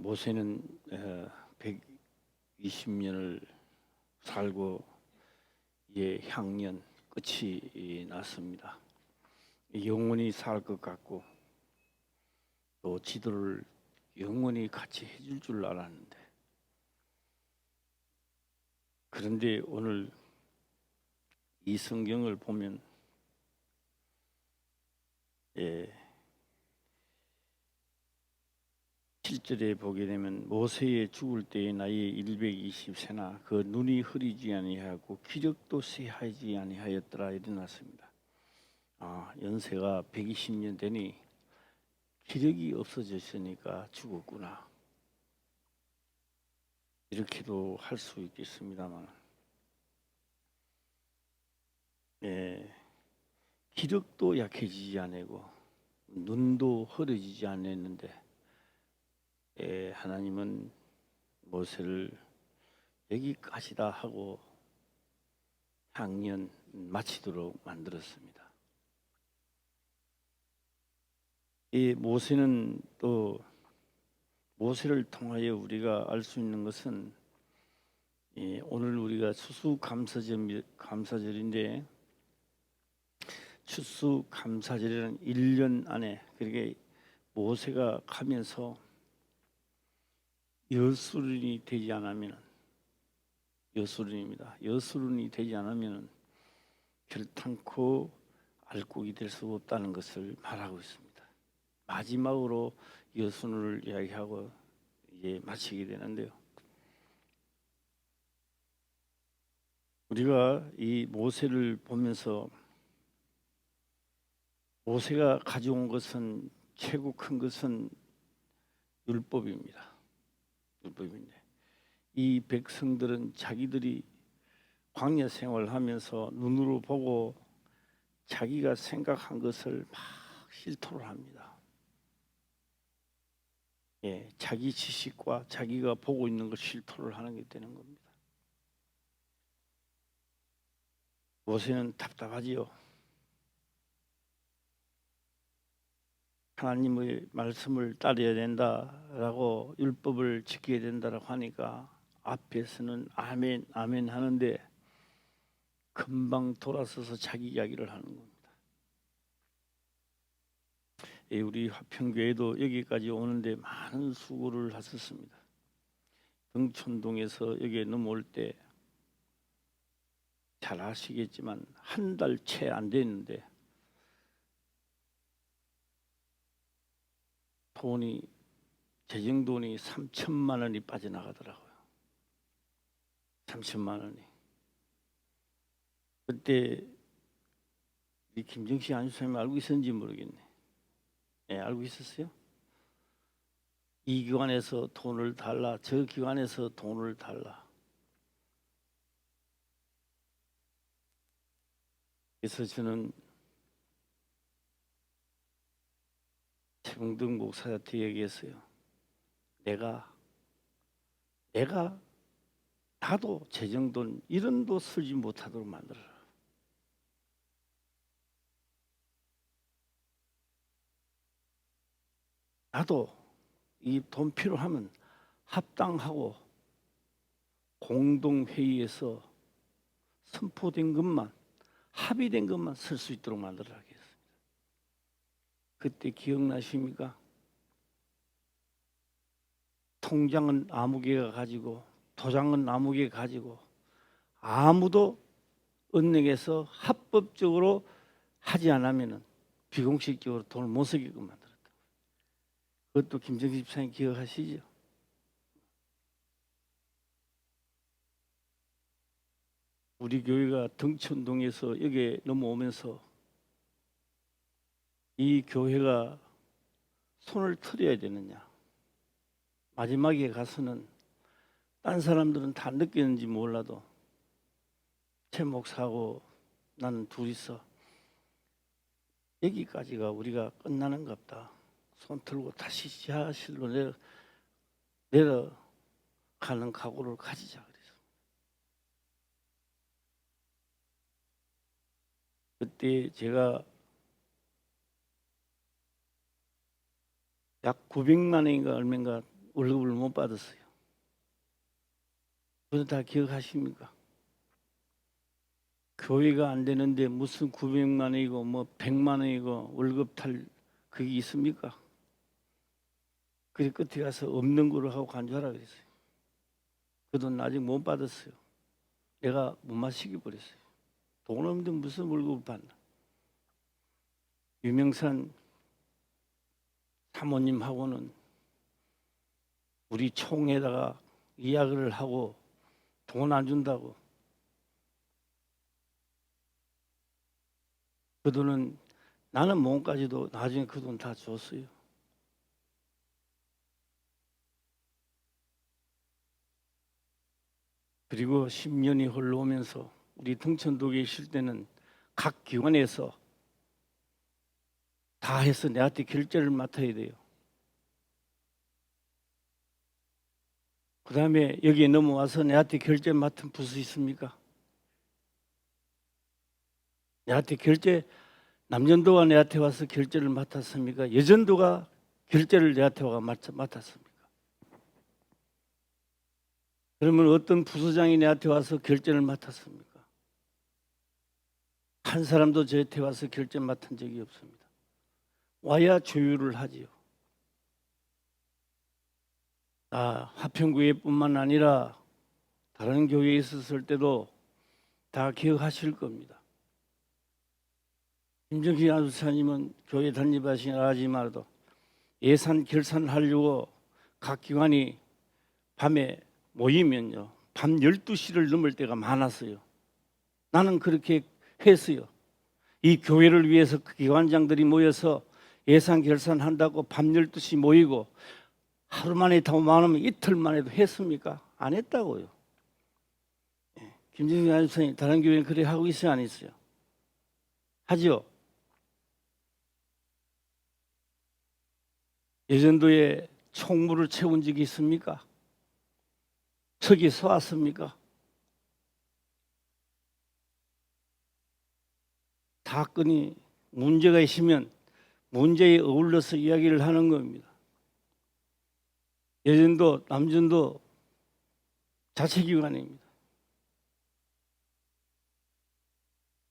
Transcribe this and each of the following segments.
모세는 120년을 살고 향년 끝이 났습니다. 영원히 살 것 같고 또 지도를 영원히 같이 해줄 줄 알았는데, 그런데 오늘 이 성경을 보면 7절에 보게 되면 모세의 죽을 때의 나이 120세나 그 눈이 흐리지 아니하고 기력도 쇠하지 아니하였더라 일어났습니다. 연세가 120년 되니 기력이 없어졌으니까 죽었구나, 이렇게도 할 수 있겠습니다만, 기력도 약해지지 않고 눈도 흐려지지 않았는데 하나님은 모세를 여기까지다 하고 향년 마치도록 만들었습니다. 이 모세는 또 모세를 통하여 우리가 알 수 있는 것은, 오늘 우리가 추수감사절인데 추수감사절이라는 1년 안에, 그러니까 모세가 가면서 여수론이 되지 않으면, 여수론입니다. 여수론이 되지 않으면 결탄코 알곡이 될 수 없다는 것을 말하고 있습니다. 마지막으로 여수론을 이야기하고 이제 마치게 되는데요. 우리가 이 모세를 보면서 모세가 가져온 것은, 최고 큰 것은 율법입니다. 율법인데 이 백성들은 자기들이 광야 생활하면서 눈으로 보고 자기가 생각한 것을 막 실토를 합니다. 자기 지식과 자기가 보고 있는 걸 실토를 하는 게 되는 겁니다. 모세는 답답하지요. 하나님의 말씀을 따라야 된다라고, 율법을 지켜야 된다라고 하니까 앞에서는 아멘 아멘 하는데 금방 돌아서서 자기 이야기를 하는 겁니다. 우리 화평교회도 여기까지 오는데 많은 수고를 하셨습니다. 등촌동에서 여기에 넘어올 때 잘 아시겠지만 한 달 채 안 됐는데 재정돈이 3천만 원이 빠져나가더라고요. 3천만 원이. 그때 이 김정식 안수사님이 알고 있었는지 모르겠네. 알고 있었어요? 이 기관에서 돈을 달라, 저 기관에서 돈을 달라. 그래서 저는 최봉덕 목사한테 얘기했어요. 내가 나도 재정돈 1원도 쓰지 못하도록 만들어라. 나도 이 돈 필요하면 합당하고 공동회의에서 선포된 것만, 합의된 것만 쓸 수 있도록 만들어라 했습니다. 그때 기억나십니까? 통장은 아무 개가 가지고, 도장은 아무 개가 가지고, 아무도 은행에서 합법적으로 하지 않으면 비공식적으로 돈을 못 쓰게끔 만들었다. 그것도 김정식 집사님 기억하시죠? 우리 교회가 등촌동에서 여기에 넘어오면서 이 교회가 손을 틀어야 되느냐, 마지막에 가서는 딴 사람들은 다 느꼈는지 몰라도 최 목사하고 나는 둘이서 여기까지가 우리가 끝나는갑다, 손 들고 다시 지하실로 내려가는 각오를 가지자 그래서. 그때 제가 약 900만 원인가 얼마인가 월급을 못 받았어요. 그건 다 기억하십니까? 교회가 안 되는데 무슨 900만 원이고 뭐 100만 원이고 월급 탈 그게 있습니까? 그래 끝에 가서 없는 거로 하고 간주하라 그랬어요. 그 돈 아직 못 받았어요. 내가 못 마시게 버렸어요. 돈 없는데 무슨 월급을 받나? 유명산 사모님하고는 우리 총회에다가 이야기를 하고 돈 안 준다고. 그 돈은 나는 몸까지도 나중에 그 돈 다 줬어요. 그리고 10년이 흘러오면서 우리 등촌동에 있을 때는 각 기관에서 다 해서 내한테 결제를 맡아야 돼요. 그 다음에 여기에 넘어와서 내한테 결제 맡은 부서 있습니까? 내한테 결제, 남전도가 내한테 와서 결제를 맡았습니까? 여전도가 결제를 내한테 와서 맡았습니까? 그러면 어떤 부서장이 내한테 와서 결제를 맡았습니까? 한 사람도 저한테 와서 결제 맡은 적이 없습니다. 와야 조율을 하지요. 화평교회뿐만 아니라 다른 교회에 있었을 때도 다 기억하실 겁니다. 김정희 안수사님은 교회 단립하시나 하지만도 예산 결산하려고 각 기관이 밤에 모이면요, 밤 12시를 넘을 때가 많았어요. 나는 그렇게 했어요. 이 교회를 위해서 그 기관장들이 모여서 예산 결산한다고 밤 12시 모이고 하루 만에 더 많으면 이틀 만에도 했습니까? 안 했다고요. 김정희 안수사님 다른 교회는 그래 하고 있어요, 안 있어요? 하죠. 예전도에 총무를 채운 적이 있습니까? 척이 서왔습니까? 사건이 문제가 있으면 문제에 어울려서 이야기를 하는 겁니다. 예전도 남전도 자치기관입니다.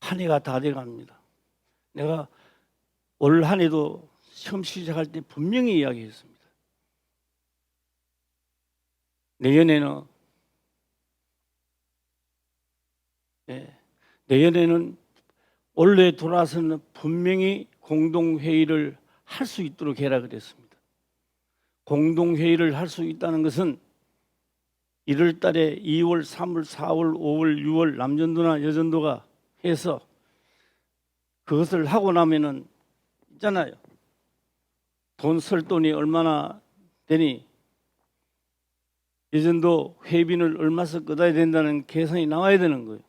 한 해가 다 돼갑니다. 내가 올 한 해도 시험 시작할 때 분명히 이야기했습니다. 내년에는 원래 돌아서는 분명히 공동회의를 할 수 있도록 해라 그랬습니다. 공동회의를 할 수 있다는 것은 1월 달에 2월, 3월, 4월, 5월, 6월 남전도나 여전도가 해서 그것을 하고 나면은 있잖아요. 돈 쓸 돈이 얼마나 되니 여전도 회비를 얼마 써 끄어야 된다는 계산이 나와야 되는 거예요.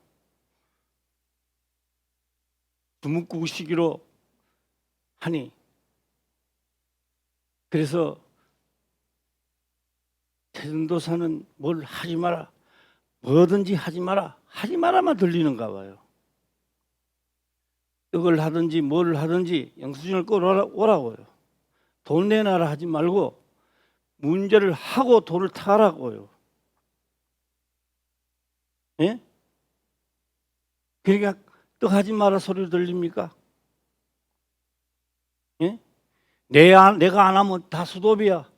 주묵국시기로 하니 그래서 최전도사는 뭘 하지 마라, 뭐든지 하지 마라, 하지 마라만 들리는가 봐요. 이걸 하든지 뭘 하든지 영수증을 끌어오라고요. 돈 내놔라 하지 말고 문제를 하고 돈을 타라고요. 예? 그러니까 또 하지 마라 소리 들립니까? 예? 내가 안 하면 다 수도비야.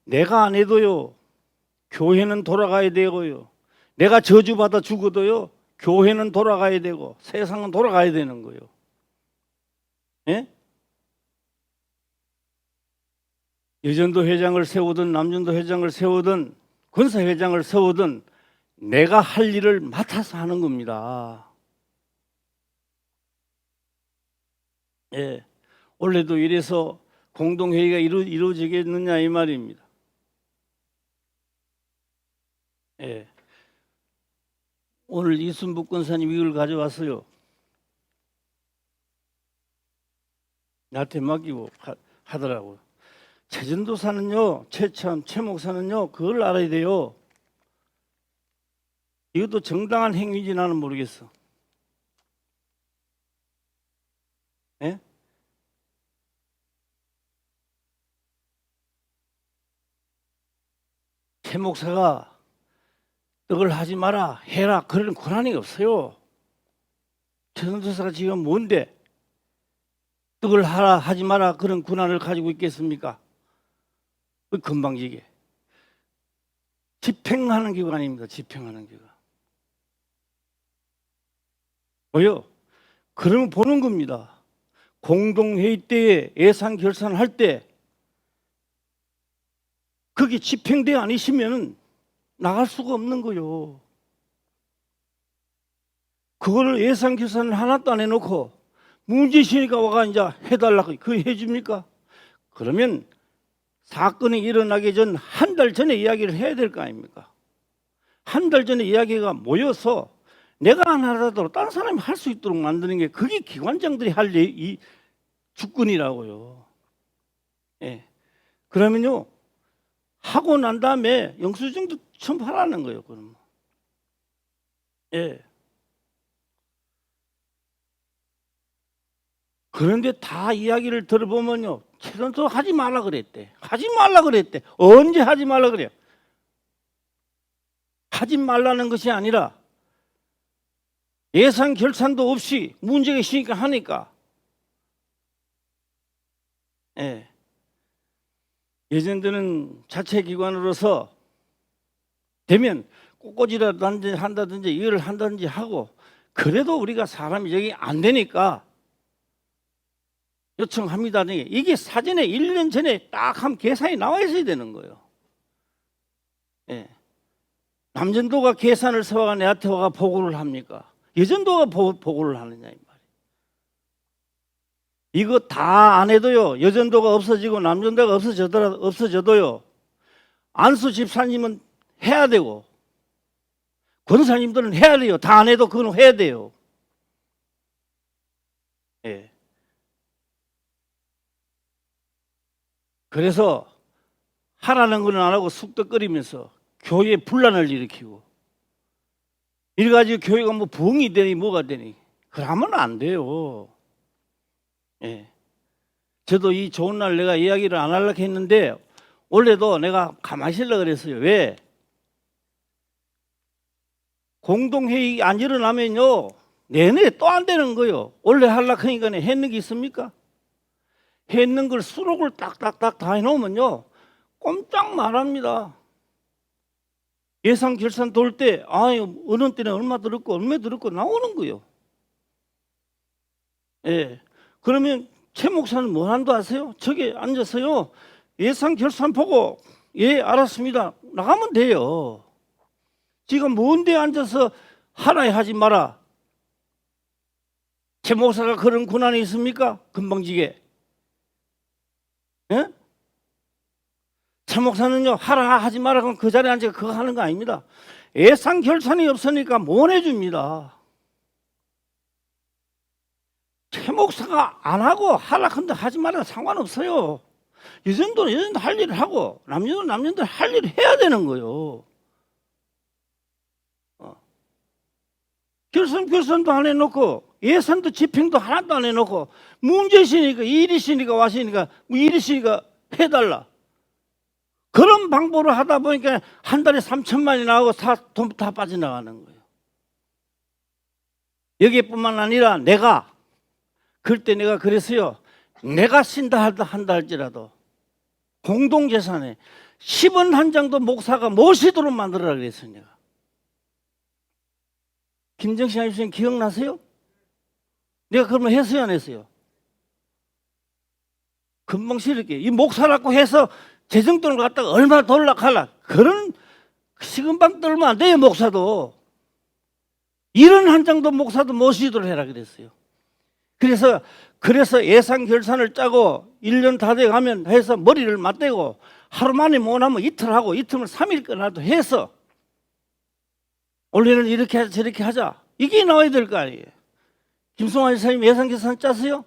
내가 안 해도요, 교회는 돌아가야 되고요. 내가 저주받아 죽어도요, 교회는 돌아가야 되고 세상은 돌아가야 되는 거예요. 예? 여전도 회장을 세우든 남전도 회장을 세우든 권사 회장을 세우든 내가 할 일을 맡아서 하는 겁니다. 예. 원래도 이래서 공동회의가 이루어지겠느냐 이 말입니다. 예. 오늘 이순복 권사님 이걸 가져왔어요. 나한테 맡기고 하더라고요. 최전도사는요, 최 목사는요, 그걸 알아야 돼요. 이것도 정당한 행위인지 나는 모르겠어. 예? 최 목사가 떡을 하지 마라 해라 그런 권한이 없어요. 최 선교사가 지금 뭔데 떡을 하라 하지 마라 그런 권한을 가지고 있겠습니까? 그 건방지게 집행하는 기관입니다. 집행하는 기관. 뭐요? 그러면 보는 겁니다. 공동회의 때에 예산 결산할 때 그게 집행대 아니시면 나갈 수가 없는 거요. 그거를 예산 결산을 하나도 안 해놓고 문제시니까 와가 이제 해달라고 그거 해줍니까? 그러면 사건이 일어나기 전 한 달 전에 이야기를 해야 될 거 아닙니까? 한 달 전에 이야기가 모여서 내가 안 하더라도 다른 사람이 할 수 있도록 만드는 게 그게 기관장들이 할 이 주권이라고요. 예. 그러면요 하고 난 다음에 영수증도 첨부하라는 거예요. 그러면. 예. 그런데 다 이야기를 들어보면요 최선도 하지 말라 그랬대. 하지 말라 그랬대. 언제 하지 말라 그래요? 하지 말라는 것이 아니라 예산 결산도 없이 문제가 있으니까 하니까. 예. 예전에는 자체기관으로서 되면 꽃꽂이라도 한다든지 일을 한다든지 하고 그래도 우리가 사람이 저기 안 되니까 요청합니다. 이게 사전에 1년 전에 딱 한 계산이 나와 있어야 되는 거예요. 예. 남전도가 계산을 서와가 내한테 와가 보고를 합니까? 여전도가 보고를 하느냐 이 말이에요. 이거 다 안 해도요 여전도가 없어지고 남전도가 없어져도요 안수 집사님은 해야 되고 권사님들은 해야 돼요. 다 안 해도 그건 해야 돼요. 예. 그래서 하라는 건 안 하고 쑥덕거리면서 교회에 분란을 일으키고 이래가지고 교회가 뭐 부흥이 되니 뭐가 되니 그러면 안 돼요. 예. 저도 이 좋은 날 내가 이야기를 안 하려고 했는데 원래도 내가 가만히 있으려고 그랬어요. 왜? 공동회의 안 일어나면요 내내 또 안 되는 거예요. 원래 하려고 하니까 했는 게 있습니까? 했는 걸 수록을 딱딱딱 다 해놓으면요 꼼짝 말합니다. 예산 결산 돌 때 어느 때는 얼마 들었고 나오는 거예요. 예. 그러면 최 목사는 뭐 한다 아세요? 저기 앉아서요 예산 결산 보고 예 알았습니다 나가면 돼요. 지금 뭔데 앉아서 하라 하지 마라. 최 목사가 그런 권한이 있습니까? 금방지게. 예? 최 목사는요 하라 하지 마라 그럼 그 자리에 앉아 그거 하는 거 아닙니다. 예산 결산이 없으니까 못 해줍니다. 최 목사가 안 하고 하라 근데 하지 마라 상관없어요. 여전도는 할 일을 하고 남전도 할 일을 해야 되는 거예요. 결산도 안 해놓고 예산도 집행도 하나도 안 해놓고 문제시니까 일이시니까 와시니까 일이시니까 해달라. 그런 방법으로 하다 보니까 한 달에 3천만이 나오고 돈 다 빠져나가는 거예요. 여기뿐만 아니라 내가 그때 내가 그랬어요. 내가 쓴다 한다 할지라도 공동재산에 10원 한 장도 목사가 모시도록 만들어라 그랬어요. 내가. 김정신 아저씨 기억나세요? 내가 그러면 했어요 안 했어요? 금방 싫게 이 목사라고 해서 재정돈을 갖다가 얼마 돌락할라 그런 시금방 떨면 안 돼요. 목사도 이런 한 장도 목사도 모시도록 해라 그랬어요. 그래서 예산 결산을 짜고 1년 다 돼가면 해서 머리를 맞대고 하루 만에 못하면 이틀 하고 이틀은 3일 끝나도 해서 원래는 이렇게 하자 저렇게 하자 이게 나와야 될 거 아니에요. 김성환 지사님 예산 결산 짰어요?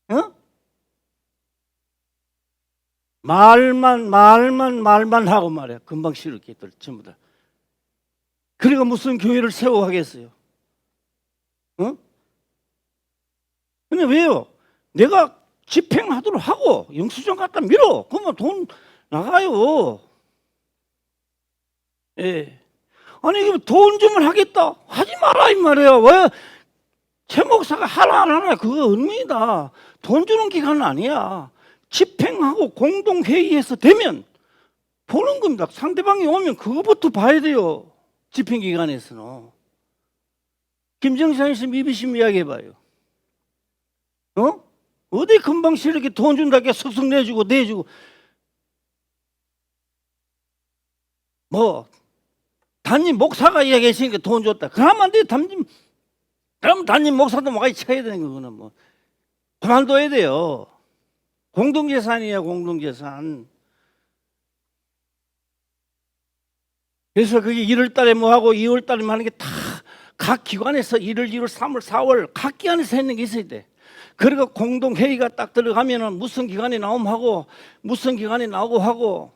어? 말만 하고 말이야. 금방 싫었겠들 전부 다. 그리고 무슨 교회를 세워가겠어요? 어? 근데 왜요? 내가 집행하도록 하고 영수증 갖다 밀어. 그러면 돈 나가요. 예. 아니 돈 주면 하겠다. 하지 마라 이 말이야. 왜? 최 목사가 하라 안 하라 그거 의미다. 돈 주는 기간은 아니야. 집행하고 공동회의에서 되면 보는 겁니다. 상대방이 오면 그거부터 봐야 돼요. 집행기관에서는. 김정찬 씨 미비심 이야기해봐요. 어디 금방 이렇게 돈 준다게 쑥쑥 내주고 뭐 담임 목사가 이야기했으니까 돈 줬다. 그러면 안 돼. 그럼 담임 목사도 많이 쳐야 되는 거구나. 뭐 그만둬야 돼요. 공동재산이야 공동재산. 그래서 그게 1월 달에 뭐 하고 2월 달에 뭐 하는 게 다 각 기관에서 1월, 2월, 3월, 4월 각 기관에서 했는 게 있어야 돼. 그리고 공동회의가 딱 들어가면은 무슨 기관이 나오면 하고 무슨 기관이 나오고 하고.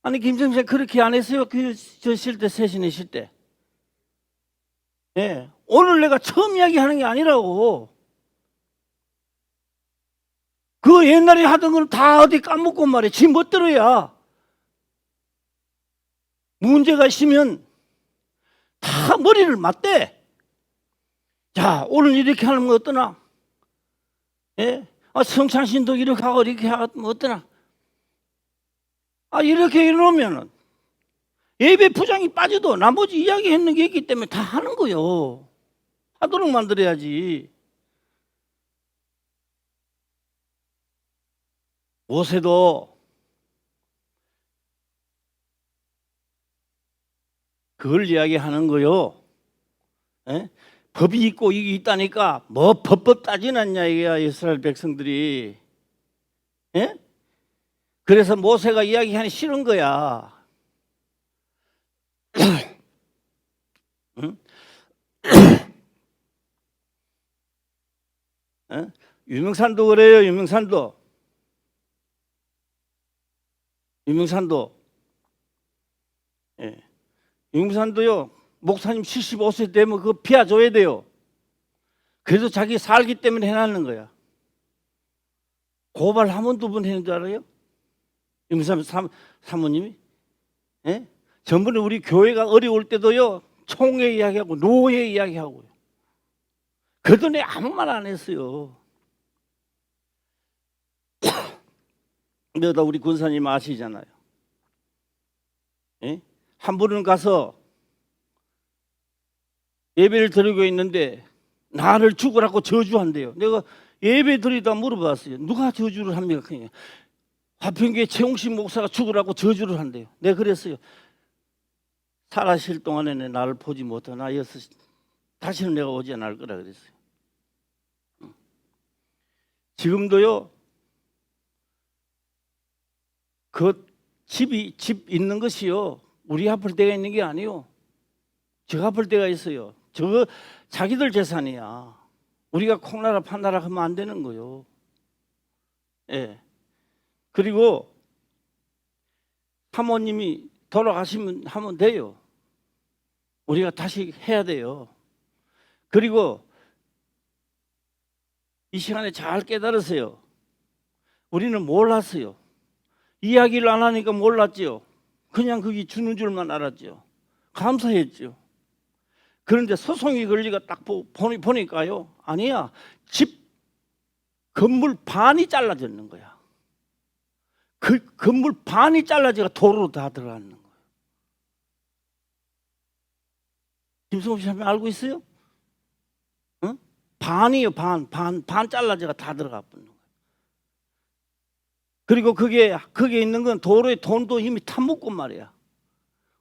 아니 김정찬 그렇게 안 했어요? 저 쉴 때 세신에 쉴 때. 예. 오늘 내가 처음 이야기하는 게 아니라고. 그 옛날에 하던 건 다 어디 까먹고 말이야. 지 멋대로야. 문제가 있으면 다 머리를 맞대. 자, 오늘 이렇게 하는 거 어떠나? 예? 성찬신도 이렇게 하고 이렇게 하면 어떠나? 이렇게 이러면은 예배 부장이 빠져도 나머지 이야기했는 게 있기 때문에 다 하는 거요. 하도록 만들어야지. 모세도 그걸 이야기하는 거요. 예? 법이 있고 이게 있다니까 뭐 법법 따지느냐 이게야 이스라엘 백성들이. 예? 그래서 모세가 이야기하기 싫은 거야. 응? 유명산도 그래요. 유명산도. 예. 유명산도요. 목사님 75세 되면 그거 피워줘야 돼요. 그래도 자기 살기 때문에 해놨는 거야. 고발 한 번, 두 번 했는 줄 알아요? 유명산 사모님이? 예? 전번에 우리 교회가 어려울 때도요. 총회 이야기하고 노회 이야기하고요. 그래도 내가 아무 말 안 했어요. 그러다 우리 군사님 아시잖아요. 예? 한 분은 가서 예배를 드리고 있는데 나를 죽으라고 저주한대요. 내가 예배 드리다 물어봤어요. 누가 저주를 합니까? 그냥 화평교회 최홍식 목사가 죽으라고 저주를 한대요. 내가 그랬어요. 살아실 동안에는 나를 보지 못하나 다시는 내가 오지 않을 거라 그랬어요. 지금도요. 그 집 있는 것이요. 우리 아플 때가 있는 게 아니요. 저 아플 때가 있어요. 저거 자기들 재산이야. 우리가 콩나라 판나라 하면 안 되는 거요. 예. 그리고 사모님이 돌아가시면 하면 돼요. 우리가 다시 해야 돼요. 그리고 이 시간에 잘 깨달으세요. 우리는 몰랐어요. 이야기를 안 하니까 몰랐죠. 그냥 그게 주는 줄만 알았죠. 감사했죠. 그런데 소송이 걸리가 딱 보니까요. 아니야. 집 건물 반이 잘라졌는 거야. 그 건물 반이 잘라져가 도로로 다 들어가는 거예요. 김성호 씨 알고 있어요? 응? 반이요. 반 잘라져가 다 들어가 버리는 거예요. 그리고 그게 있는 건 도로에 돈도 이미 타먹고 말이야.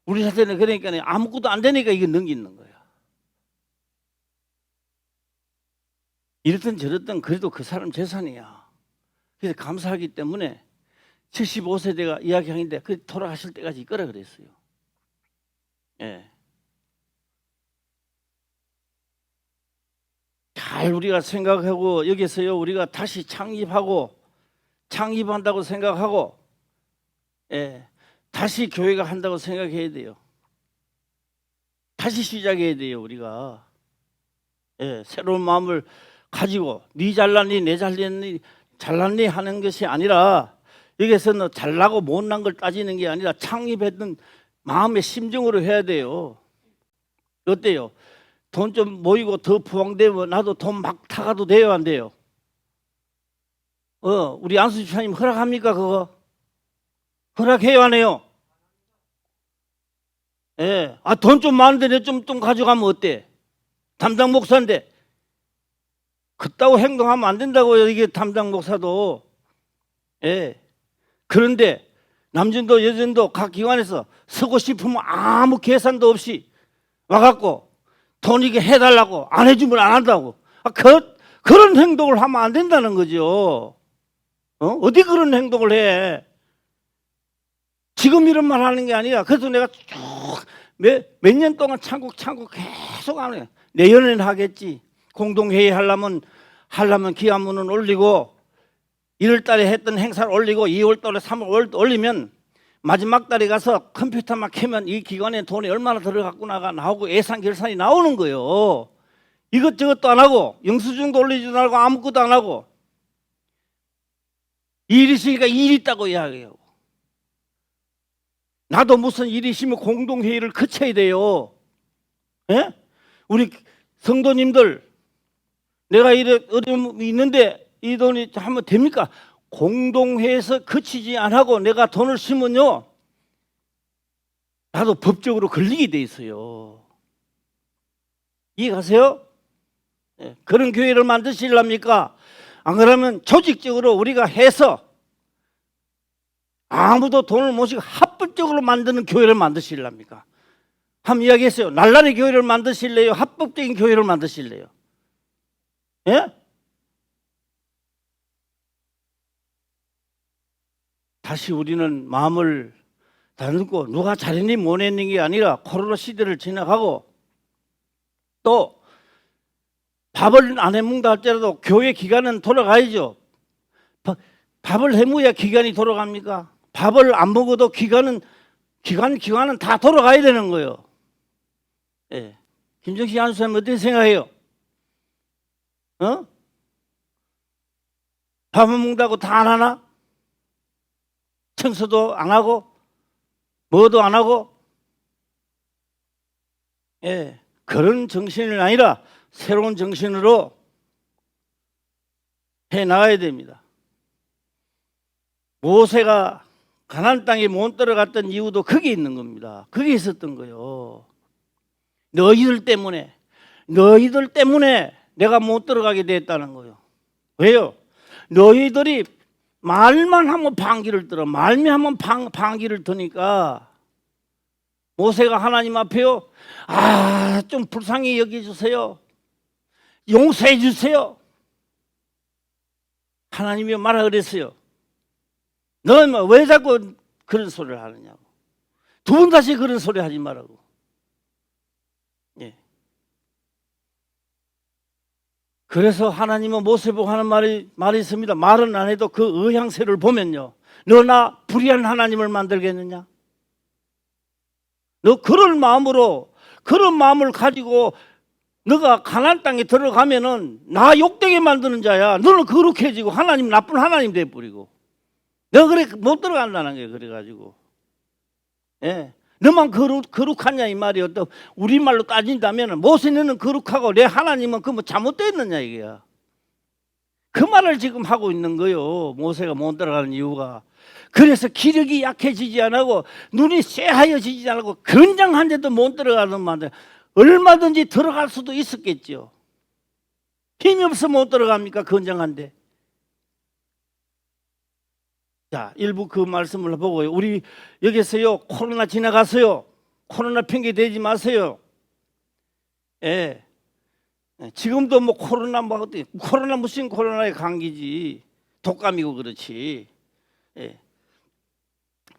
우리 사태는 그러니까 아무것도 안 되니까 이게 넘기는 거야. 이랬든 저랬든 그래도 그 사람 재산이야. 그래서 감사하기 때문에 75세대가 이야기하는데 그 돌아가실 때까지 있거라 그랬어요. 예. 잘 우리가 생각하고 여기서요 우리가 다시 창립한다고 생각하고 예, 다시 교회가 한다고 생각해야 돼요. 다시 시작해야 돼요 우리가. 예, 새로운 마음을 가지고 네 잘났니 내 잘났니 하는 것이 아니라 여기서는 잘나고 못난 걸 따지는 게 아니라 창립했던 마음의 심정으로 해야 돼요. 어때요? 돈 좀 모이고 더 부황되면 나도 돈 막 타가도 돼요, 안 돼요? 우리 안수 집사님 허락합니까, 그거? 허락해요, 안 해요? 예. 아, 돈 좀 많은데 내 좀 가져가면 어때? 담당 목사인데. 그따구 행동하면 안 된다고요, 이게 담당 목사도. 예. 그런데 남진도 여진도 각 기관에서 서고 싶으면 아무 계산도 없이 와갖고 돈 이게 해달라고 안 해주면 안 한다고. 그런 행동을 하면 안 된다는 거죠. 어디 그런 행동을 해? 지금 이런 말 하는 게 아니라 그래서 내가 쭉 몇 년 동안 참고 계속 안 해. 내년에는 하겠지. 공동회의 하려면 기한문은 올리고 1월 달에 했던 행사를 올리고 2월 달에 3월 올리면 마지막 달에 가서 컴퓨터만 켜면 이 기관에 돈이 얼마나 들어갔구나가 나오고 예산 결산이 나오는 거예요. 이것저것도 안 하고 영수증도 올리지도 않고 아무것도 안 하고 일 있으니까 일 있다고 이야기해요. 나도 무슨 일이 있으면 공동회의를 거쳐야 돼요. 예? 우리 성도님들 내가 이래 어려움이 있는데 이 돈이 하면 됩니까? 공동회에서 거치지 않고 내가 돈을 쓰면요 나도 법적으로 걸리게 돼 있어요. 이해가세요? 예, 그런 교회를 만드시렵니까? 안 그러면 조직적으로 우리가 해서 아무도 돈을 못 쓰고 합법적으로 만드는 교회를 만드시렵니까? 한번 이야기했어요. 날라리 교회를 만드실래요? 합법적인 교회를 만드실래요? 예? 다시 우리는 마음을 다듬고 누가 잘했니 못했는 게 아니라 코로나 시대를 지나가고 또 밥을 안 해먹는다 할지라도 교회 기간은 돌아가야죠. 밥을 해먹어야 기간이 돌아갑니까? 밥을 안 먹어도 기간은 다 돌아가야 되는 거예요. 예. 김정식 안수사님 어떻게 생각해요? 밥 안 먹는다고 다 안 하나? 청소도 안 하고 뭐도 안 하고 예. 그런 정신이 아니라 새로운 정신으로 해 나가야 됩니다. 모세가 가나안 땅에 못 들어갔던 이유도 거기 있는 겁니다. 거기 있었던 거예요. 너희들 때문에 내가 못 들어가게 됐다는 거예요. 왜요? 너희들이 말만 하면 방귀를 들어. 말만 하면 방귀를 드니까 모세가 하나님 앞에요. 좀 불쌍히 여겨주세요. 용서해 주세요. 하나님이 말하 그랬어요. 너는 왜 자꾸 그런 소리를 하느냐고. 두 번 다시 그런 소리 하지 말라고. 예. 그래서 하나님은 모세 보고 하는 말이 있습니다. 말은 안 해도 그 의향세를 보면요. 너나 불의한 하나님을 만들겠느냐? 너 그런 마음을 가지고 너가 가나안 땅에 들어가면은 나 욕되게 만드는 자야. 너는 거룩해지고 하나님 나쁜 하나님 돼버리고. 너 그래 못 들어간다는 거예요. 그래가지고 예, 너만 거룩하냐 이 말이요. 또 우리말로 따진다면 모세는 거룩하고 내 하나님은 그 뭐 잘못됐느냐 이게야. 그 말을 지금 하고 있는 거예요. 모세가 못 들어가는 이유가. 그래서 기력이 약해지지 않고 눈이 쇠하여지지 않고 건장한데도 못 들어가는 말인데 얼마든지 들어갈 수도 있었겠죠. 힘이 없어 못 들어갑니까? 건장한데. 자, 일부 그 말씀을 보고요. 우리 여기서요, 코로나 지나가서요. 코로나 핑계 대지 마세요. 예. 지금도 뭐 코로나 무슨 코로나의 감기지. 독감이고 그렇지. 예.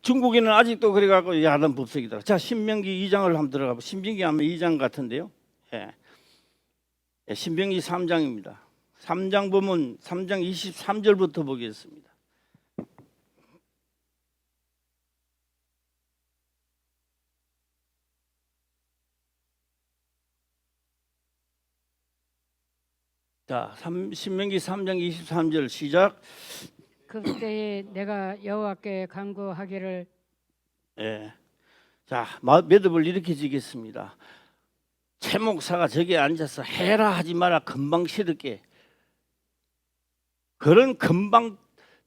중국에는 아직도 그래갖고 야단 법석이다. 자, 신명기 2장을 한번 들어가고 신명기 하면 2장 같은데요. 예. 신명기 3장입니다. 3장 보면 3장 23절부터 보겠습니다. 자, 신명기 3장 23절 시작. 그때에 내가 여호와께 간구하기를 예. 자, 매듭을 이렇게 지겠습니다. 최 목사가 저기 앉아서 해라 하지 마라 금방 싫을게. 그런 금방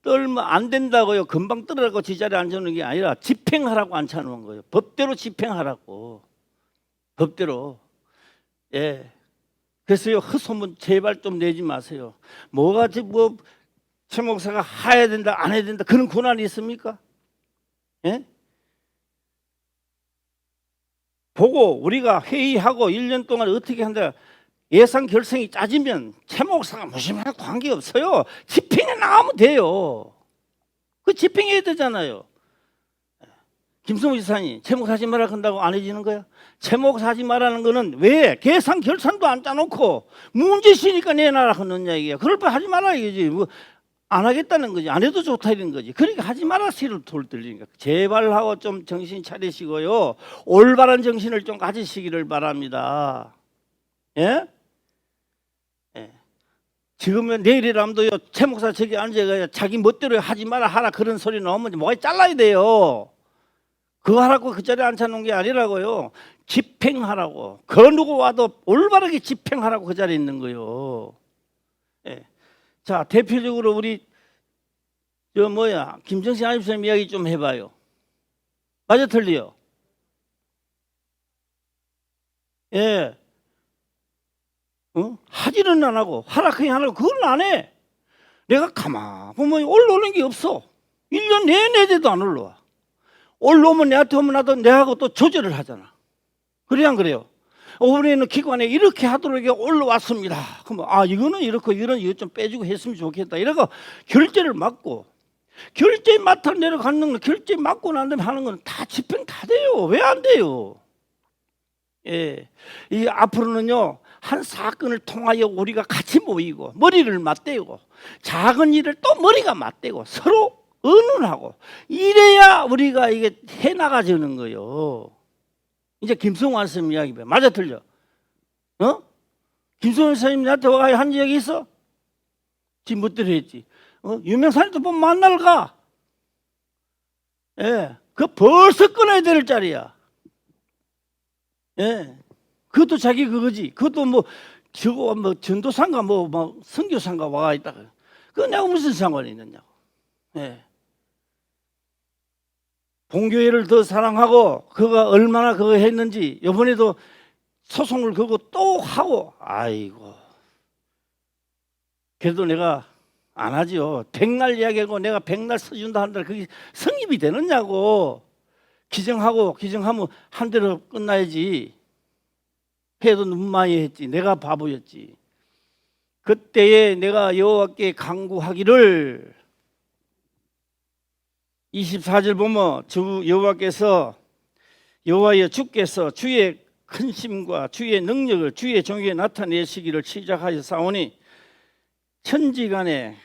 떨면 안 된다고요. 금방 떨으라고 지자리에 앉아놓은 게 아니라 집행하라고 앉혀놓은 거예요. 법대로 집행하라고. 법대로. 예. 그래서요, 헛소문 제발 좀 내지 마세요. 뭐가 뭐 최 목사가 해야 된다 안 해야 된다 그런 권한이 있습니까? 예? 보고 우리가 회의하고 1년 동안 어떻게 한다 예산 결성이 짜지면 최 목사가 무슨 관계없어요. 집행에 나가면 돼요. 그 집행해야 되잖아요. 김성우 지사님 최 목사 하지 말라 한다고 안 해지는 거야? 최 목사 하지 말라는 거는 왜? 계산 결산도 안 짜놓고 문제 있으니까 내놔라 하는 얘기야. 그럴 바 하지 말아 이거지. 뭐 안 하겠다는 거지. 안 해도 좋다 이런 거지. 그러니까 하지 마라 시를 돌리니까 제발 하고 좀 정신 차리시고요. 올바른 정신을 좀 가지시기를 바랍니다. 예? 예. 지금은 내일이라면도요. 최 목사 저기 앉아가 자기 멋대로 하지 마라 하라 그런 소리 나오면 뭐가 잘라야 돼요. 그거 하라고 그 자리에 앉혀놓은 게 아니라고요. 집행하라고. 그 누구 와도 올바르게 집행하라고 그 자리에 있는 거요. 예. 자, 대표적으로 우리 김정신 안입사님 이야기 좀 해봐요. 맞아 틀리요? 예. 하지는 안 하고 하라크게 안 하고 그건 안 해. 내가 가만 보면 올라오는 게 없어. 1년 내내 돼도 안 올라와. 올라오면 내한테 오면 나도 내하고 또 조절을 하잖아. 그래 안 그래요? 우리는 기관에 이렇게 하도록 올라왔습니다. 그러면 이거는 이렇고 이건 이거 좀 빼주고 했으면 좋겠다. 이러고 결제를 맡고 결제 맡아 내려가는 건 결제 맡고 난 다음에 하는 건 다 집행 다 돼요. 왜 안 돼요? 예, 이 앞으로는요 한 사건을 통하여 우리가 같이 모이고 머리를 맞대고 작은 일을 또 머리가 맞대고 서로 의논하고 이래야 우리가 이게 해 나가지는 거요. 이제 김성환 선생님 이야기 봐. 맞아 틀려? 김성환 선생님 나한테 와가 한 적이 있어? 지 멋대로 했지. 유명사님도 보면 만나러 가. 예, 그 벌써 끊어야 될 자리야. 예, 그것도 자기 그거지. 그것도 뭐 저거 뭐 전도사인가 뭐 선교사인가 와 있다가 그거 내가 무슨 상관이 있느냐고. 예. 본교회를 더 사랑하고 그가 얼마나 그거 했는지 이번에도 소송을 걸고 또 하고 아이고 그래도 내가 안 하지요. 백날 이야기하고 내가 백날 써준다 한다 그게 성립이 되느냐고. 기정하면 한 대로 끝나야지. 해도 너무 많이 했지. 내가 바보였지. 그때에 내가 여호와께 간구하기를 24절 보면 주 여호와께서 여호와여 주께서 주의 큰 심과 주의 능력을 주의 종에게 나타내시기를 시작하셨사오니 천지간에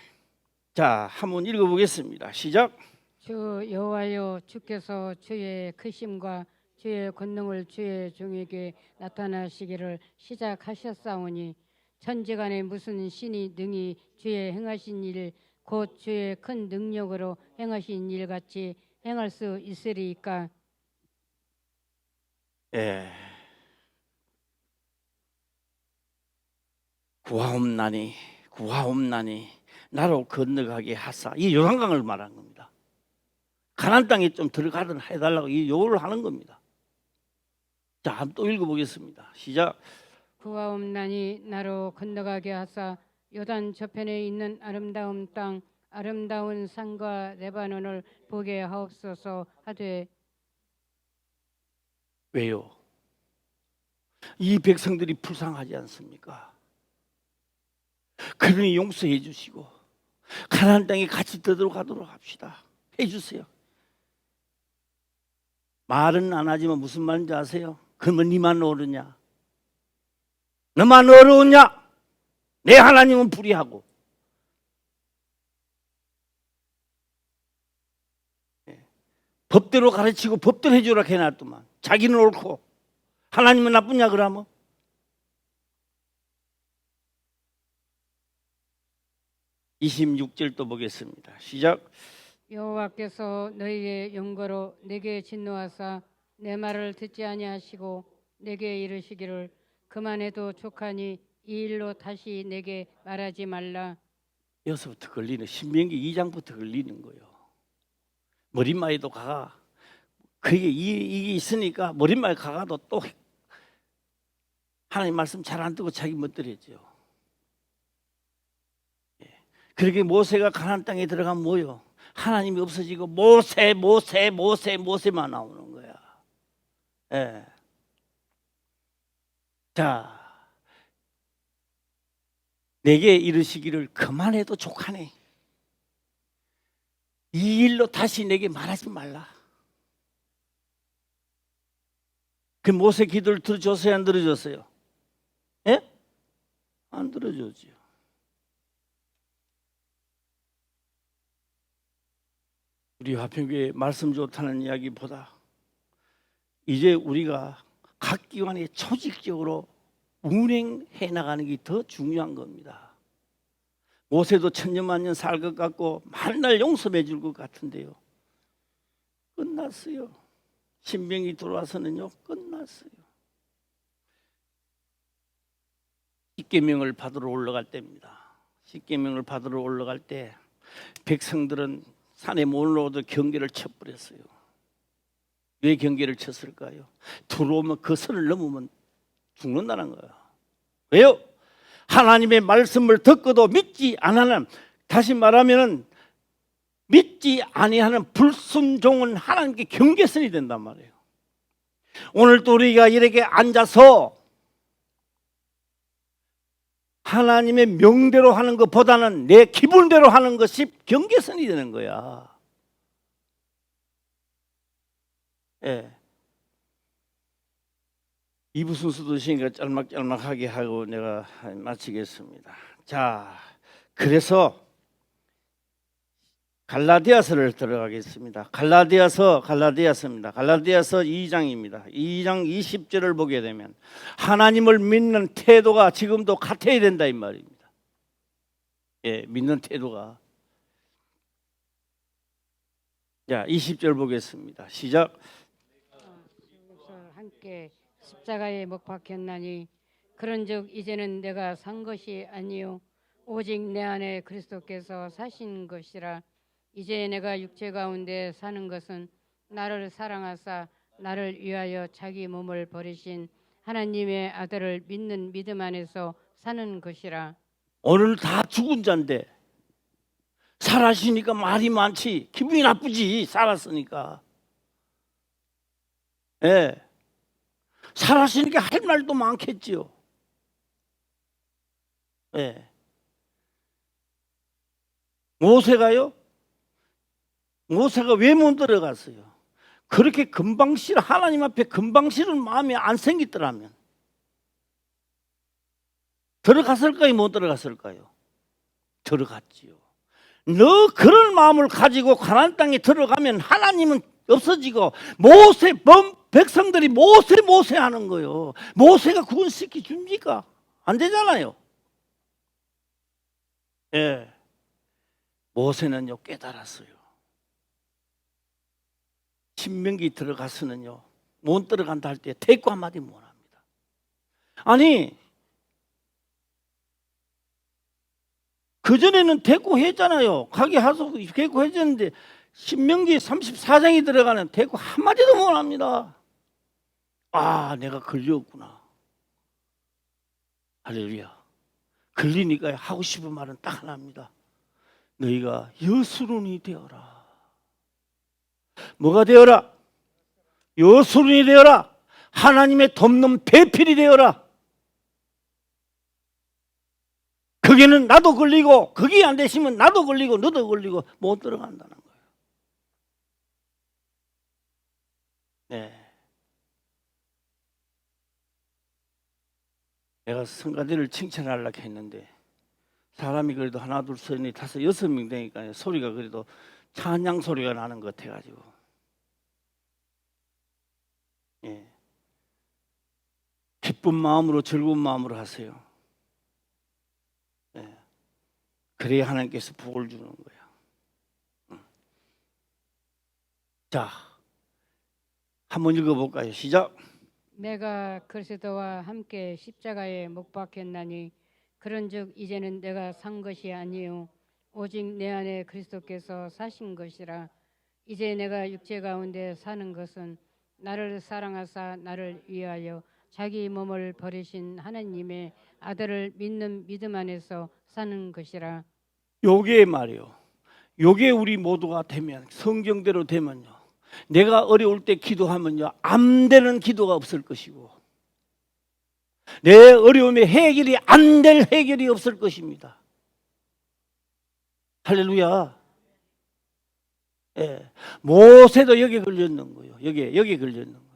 자 한번 읽어보겠습니다. 시작. 주 여호와여 주께서 주의 크심과 주의 권능을 주의 종에게 나타나시기를 시작하셨사오니 천지간에 무슨 신이 능히 주의 행하신 일 곧 주의 큰 능력으로 행하신 일 같이 행할 수 있으리이까. 예. 구하옵나니 나로 건너가게 하사. 이 요단강을 말하는 겁니다. 가나안 땅에 좀 들어가든 해달라고 이 요구를 하는 겁니다. 자, 또 읽어보겠습니다. 시작. 구하옵나니 나로 건너가게 하사 요단 저편에 있는 아름다운 땅 아름다운 산과 레바논을 보게 하옵소서 하되. 왜요? 이 백성들이 불쌍하지 않습니까? 그러니 용서해 주시고 가나안 땅에 같이 들어가도록 합시다. 해주세요. 말은 안 하지만 무슨 말인지 아세요? 그러면 니만 어렵냐? 너만 어려웠냐? 내 하나님은 불의하고. 법대로 가르치고 법대로 해주라 해놨더만 자기는 옳고 하나님은 나쁘냐 그러면? 26절 또 보겠습니다. 시작. 여호와께서 너희의 영거로 내게 진노하사 내 말을 듣지 아니하시고 내게 이르시기를 그만해도 족하니 이 일로 다시 내게 말하지 말라. 여기서부터 걸리는 신명기 2장부터 걸리는 거예요. 머릿말에도 가가 그게 이게 있으니까 머릿말 가가도 또 하나님 말씀 잘 안 듣고 자기 멋대로죠. 그렇게 모세가 가나안 땅에 들어가면 뭐요? 하나님이 없어지고 모세만 나오는 거야. 예. 자, 내게 이르시기를 그만해도 족하네. 이 일로 다시 내게 말하지 말라. 그 모세 기도를 들어줬어요, 안 들어줬어요? 예? 안 들어줬죠. 우리 화평교회 말씀 좋다는 이야기보다 이제 우리가 각 기관에 조직적으로 운행해 나가는 게 더 중요한 겁니다. 모세도 천년만년 살 것 같고 만날 용서해 줄 것 같은데요, 끝났어요. 신명이 들어와서는요, 끝났어요. 십계명을 받으러 올라갈 때입니다. 십계명을 받으러 올라갈 때 백성들은 산에 못 올라오도 경계를 쳐버렸어요. 왜 경계를 쳤을까요? 들어오면 그 선을 넘으면 죽는다는 거야. 왜요? 하나님의 말씀을 듣고도 믿지 않는, 다시 말하면 믿지 아니하는 불순종은 하나님께 경계선이 된단 말이에요. 오늘도 우리가 이렇게 앉아서 하나님의 명대로 하는 것보다는 내 기분대로 하는 것이 경계선이 되는 거야. 예. 2부 순서도 있으니까 짤막짤막하게 하고 내가 마치겠습니다. 자, 그래서 갈라디아서를 들어가겠습니다. 갈라디아서입니다. 갈라디아서 2장입니다. 2장 20절을 보게 되면 하나님을 믿는 태도가 지금도 같아야 된다 이 말입니다. 예, 믿는 태도가. 자, 20절 보겠습니다. 시작. 함께 십자가에 못 박혔나니 그런즉 이제는 내가 산 것이 아니요 오직 내 안에 그리스도께서 사신 것이라. 이제 내가 육체 가운데 사는 것은 나를 사랑하사 나를 위하여 자기 몸을 버리신 하나님의 아들을 믿는 믿음 안에서 사는 것이라. 오늘 다 죽은 자인데 살아시니까 말이 많지. 기분이 나쁘지, 살았으니까. 예, 살았으니까 할 말도 많겠지요. 예. 모세가 왜 못 들어갔어요? 그렇게 금방실, 하나님 앞에 금방실은 마음에 안 생기더라면 들어갔을까요? 못 들어갔을까요? 들어갔지요. 너 그런 마음을 가지고 가나안 땅에 들어가면 하나님은 없어지고 백성들이 모세 하는 거예요. 모세가 구원시켜 줍니까? 안 되잖아요. 예. 모세는요 깨달았어요. 신명기 들어가서는요 못 들어간다 할 때 대꾸 한마디 못 합니다. 아니 그전에는 대꾸했잖아요. 가게 하소 대꾸했었는데 신명기 34장이 들어가는 대꾸 한마디도 못 합니다. 아, 내가 걸렸구나. 할렐루야. 걸리니까 하고 싶은 말은 딱 하나입니다. 너희가 여수론이 되어라. 뭐가 되어라? 여수론이 되어라. 하나님의 돕는 배필이 되어라. 거기는 나도 걸리고 거기 안 되시면 나도 걸리고 너도 걸리고 못 들어간다는 거예요. 네. 내가 성가대를 칭찬하려고 했는데 사람이 그래도 하나 둘 셋 넷 다섯 여섯 명 되니까 소리가 그래도 찬양 소리가 나는 것 같아가지고 예. 기쁜 마음으로 즐거운 마음으로 하세요. 예. 그래야 하나님께서 복을 주는 거야. 자, 한번 읽어볼까요? 시작. 내가 그리스도와 함께 십자가에 못 박혔나니 그런즉 이제는 내가 산 것이 아니요 오직 내 안에 그리스도께서 사신 것이라. 이제 내가 육체 가운데 사는 것은 나를 사랑하사 나를 위하여 자기 몸을 버리신 하나님의 아들을 믿는 믿음 안에서 사는 것이라. 요게 말이요. 요게 우리 모두가 되면, 성경대로 되면요, 내가 어려울 때 기도하면요, 안 되는 기도가 없을 것이고 내 어려움의 해결이 안 될 해결이 없을 것입니다. 할렐루야. 예. 모세도 여기에 걸렸는 거예요. 여기에 걸렸는 거예요.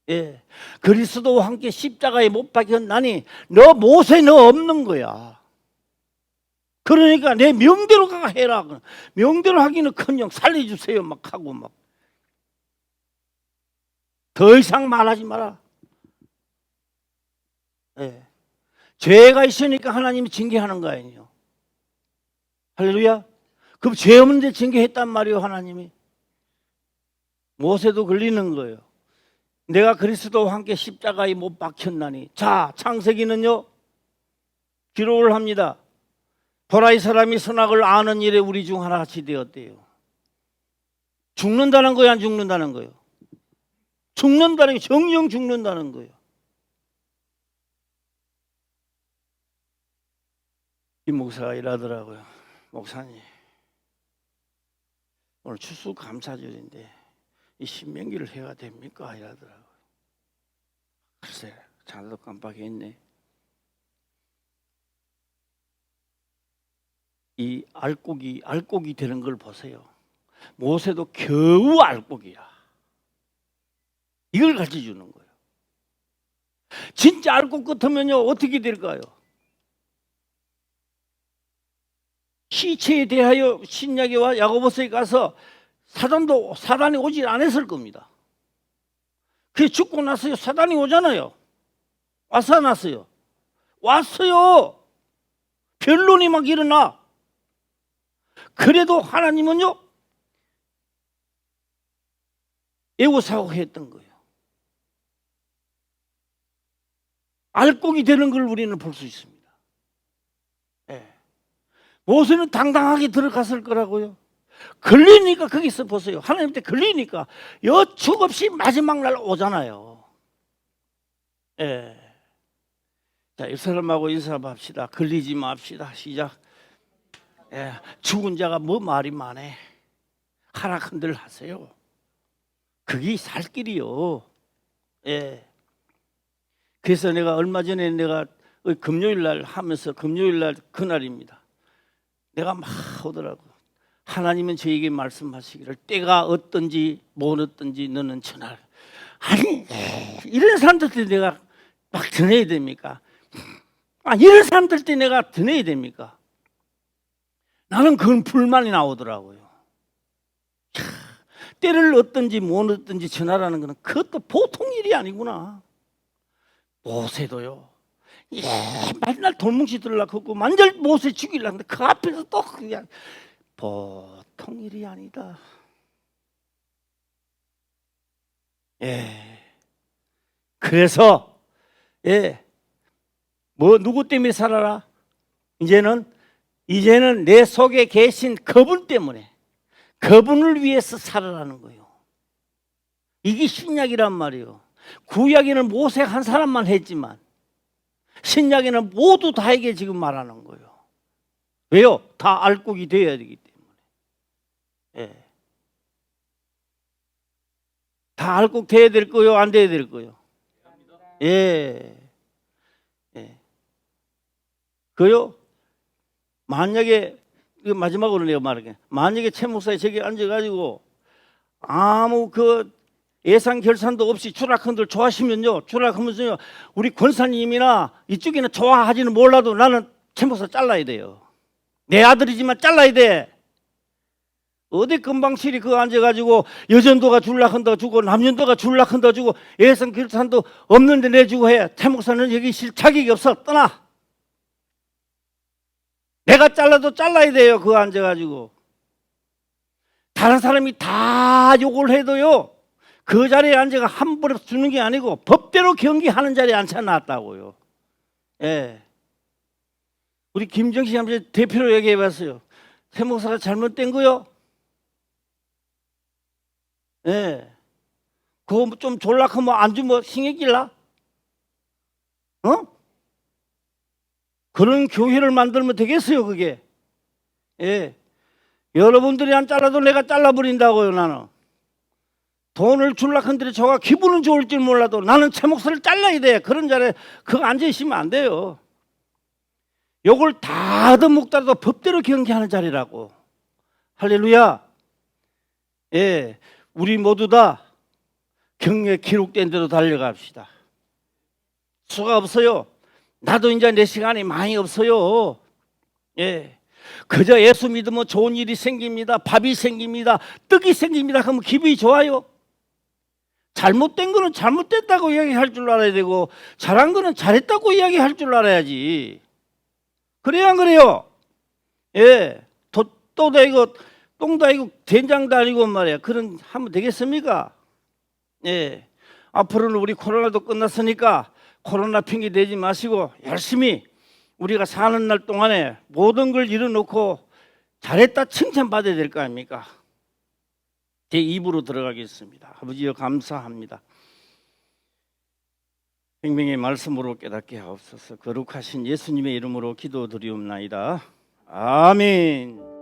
예. 그리스도와 함께 십자가에 못 박혔나니 너 모세 너 없는 거야. 그러니까 내 명대로 가 해라. 명대로 하기는커녕 살려주세요 막 하고 막. 더 이상 말하지 마라. 예. 죄가 있으니까 하나님이 징계하는 거 아니에요. 할렐루야. 그럼 죄 없는데 징계했단 말이에요. 하나님이. 모세도 걸리는 거예요. 내가 그리스도와 함께 십자가에 못 박혔나니. 자, 창세기는요 기록을 합니다. 보라 이 사람이 선악을 아는 일에 우리 중 하나같이 되었대요. 죽는다는 거예요, 안 죽는다는 거예요? 죽는다는 게 정령 죽는다는 거예요. 이 목사가 이러더라고요. 목사님, 오늘 추수감사절인데 이 신명기를 해야 됩니까? 이러더라고요. 글쎄, 잘도 깜빡했네. 이 알곡이 되는 걸 보세요. 모세도 겨우 알곡이야. 이걸 가르쳐 주는 거예요. 진짜 알곡 같으면요 어떻게 될까요? 시체에 대하여 신약에와 야고보서에 가서 사단이 오지 않았을 겁니다. 그게 죽고 나서요 사단이 오잖아요. 와서 났어요. 왔어요. 변론이 막 일어나. 그래도 하나님은요 애고사고했던 거예요. 알곡이 되는 걸 우리는 볼 수 있습니다. 예. 모세는 당당하게 들어갔을 거라고요. 걸리니까 거기서 보세요. 하나님한테 걸리니까 여축 없이 마지막 날 오잖아요. 예. 자, 이 사람하고 인사합시다. 걸리지 맙시다. 시작. 예. 죽은 자가 뭐 말이 많네. 하나큰들 하세요. 그게 살 길이요. 예. 그래서 내가 얼마 전에 내가 금요일 날 하면서 금요일 날 그날입니다. 내가 막 하더라고. 하나님은 저에게 말씀하시기를 때가 어떤지 못 어떤지 너는 전할. 아니 이런 사람들 때 내가 막 전해야 됩니까? 이런 사람들 때 내가 전해야 됩니까? 나는 그건 불만이 나오더라고요. 때를 어떤지 못 어떤지 전하라는 것은 그것도 보통 일이 아니구나. 모세도요. 맨날 돌뭉치 들으려고 하고 만절 모세 죽이려고 하는데 그 앞에서 또 그냥 보통 일이 아니다. 예. 그래서 뭐 누구 때문에 살아라? 이제는 내 속에 계신 그분 때문에 그분을 위해서 살아라는 거예요. 이게 신약이란 말이에요. 구약에는 모세 한 사람만 했지만 신약에는 모두 다에게 지금 말하는 거예요. 왜요? 다 알곡이 되어야 되기 때문에. 예. 다 알곡 돼야 될 거요? 안 돼야 될 거요? 예. 예. 그요? 만약에 마지막으로 내가 말할게. 만약에 최 목사님 저기 앉아가지고 아무 예산 결산도 없이 주락한들 좋아하시면요, 주락하면서요 우리 권사님이나 이쪽에는 좋아하지는 몰라도 나는 최 목사 잘라야 돼요. 내 아들이지만 잘라야 돼. 어디 금방실이 그거 앉아가지고 여전도가 줄락한다 주고 남전도가 줄락한다 주고 예산 결산도 없는데 내주고 해. 최 목사는 여기 실 자격이 없어. 떠나. 내가 잘라도 잘라야 돼요. 그거 앉아가지고 다른 사람이 다 욕을 해도요 그 자리에 앉아가 함부로 주는 게 아니고 법대로 경기하는 자리에 앉혀놨다고요. 예. 우리 김정식 한번 대표로 얘기해봤어요. 새 목사가 잘못된 거요? 예. 그거 좀 졸락하면 안 주면 신경 끼라? 어? 그런 교회를 만들면 되겠어요, 그게? 예. 여러분들이 안 잘라도 내가 잘라버린다고요, 나는. 돈을 줄락한들이 저가 기분은 좋을 줄 몰라도 나는 제 목소리를 잘라야 돼. 그런 자리에 그거 앉아있으면 안 돼요. 요걸 다 얻어먹더라도 법대로 경계하는 자리라고. 할렐루야. 예, 우리 모두 다 경례 기록된 대로 달려갑시다. 수가 없어요. 나도 이제 내 시간이 많이 없어요. 예, 그저 예수 믿으면 좋은 일이 생깁니다. 밥이 생깁니다. 떡이 생깁니다. 그러면 기분이 좋아요. 잘못된 거는 잘못됐다고 이야기할 줄 알아야 되고 잘한 거는 잘했다고 이야기할 줄 알아야지. 그래야 안 그래요? 예, 도 아니고 똥도 아니고 된장도 아니고 말이야. 그런 하면 되겠습니까? 예, 앞으로는 우리 코로나도 끝났으니까 코로나 핑계 대지 마시고 열심히 우리가 사는 날 동안에 모든 걸 이뤄놓고 잘했다 칭찬받아야 될 거 아닙니까? 제 입으로 들어가겠습니다. 아버지여 감사합니다. 생명의 말씀으로 깨닫게 하옵소서. 거룩하신 예수님의 이름으로 기도드리옵나이다. 아멘.